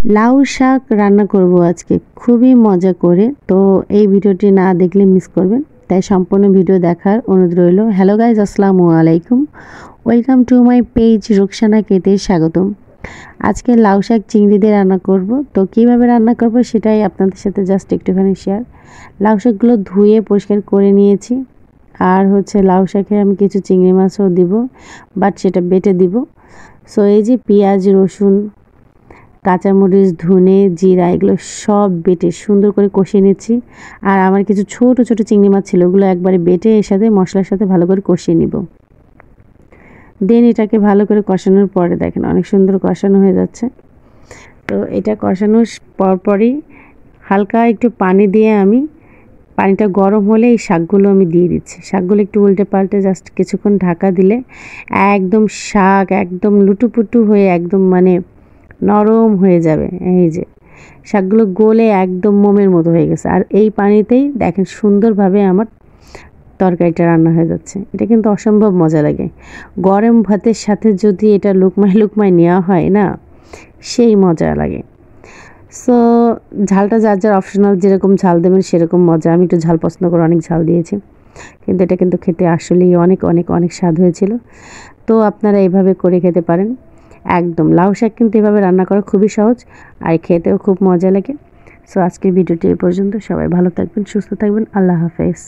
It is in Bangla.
লাউ শাক রান্না করব আজকে খুবই মজা করে। তো এই ভিডিওটি না দেখলে মিস করবেন, তাই সম্পূর্ণ ভিডিও দেখার অনুরোধ রইল। হ্যালো গাইজ, আসসালামু আলাইকুম, welcome to my page Rukhsana কেতে স্বাগতম। আজকে লাউ শাক চিংড়ি দিয়ে রান্না করব। তো কিভাবে রান্না করব সেটাই আপনাদের সাথে জাস্ট একটুখানি শেয়ার। লাউ শাকগুলো ধুয়ে পরিষ্কার করে নিয়েছি, আর লাউ শাকে আমি কিছু চিংড়ি মাছও দিব, বাট সেটা বেটে দিব। সো এই যে পেঁয়াজ, রসুন, কাঁচামরিচ, ধনে, জিরা এগুলো সব বেটে সুন্দর করে কষিয়ে নিচ্ছি। আর আমার কিছু ছোট ছোট চিংড়ি মাছ ছিল, ওগুলো একবারে বেটে এর সাথে মশলার সাথে ভালো করে কষিয়ে নিব। দেন এটাকে ভালো করে কষানোর পরে দেখেন অনেক সুন্দর কষানো হয়ে যাচ্ছে। তো এটা কষানোর পরপরই হালকা একটু পানি দিয়ে পানিটা গরম হলে এই শাকগুলো আমি দিয়ে দিচ্ছি। শাকগুলো একটু উল্টে পাল্টে জাস্ট কিছুক্ষণ ঢাকা দিলে একদম শাক একদম লুটুপুটু হয়ে একদম নরম হয়ে যাবে। এই যে শাকগুলো গলে একদম মোমের মতো হয়ে গেছে, আর এই পানিতেই দেখেন সুন্দরভাবে আমার তরকারিটা রান্না হয়ে যাচ্ছে। এটা কিন্তু অসম্ভব মজা লাগে। গরম ভাতের সাথে যদি এটা লুকমায় লুকমায় নেওয়া হয় না, সেই মজা লাগে। সো ঝালটা যার যার অপশনাল, যেরকম ঝাল দেবেন সেরকম মজা। আমি একটু ঝাল পছন্দ করে অনেক ঝাল দিয়েছি, কিন্তু এটা কিন্তু খেতে আসলেই অনেক অনেক অনেক স্বাদ হয়েছিল। তো আপনারা এভাবে করে খেতে পারেন। একদম লাউ শাক কিন্তু এভাবে রান্না করা খুবই সহজ, আর খেতেও খুব মজা লাগে। সো আজকের ভিডিওটি এই পর্যন্ত। সবাই ভালো থাকবেন, সুস্থ থাকবেন। আল্লাহ হাফেজ।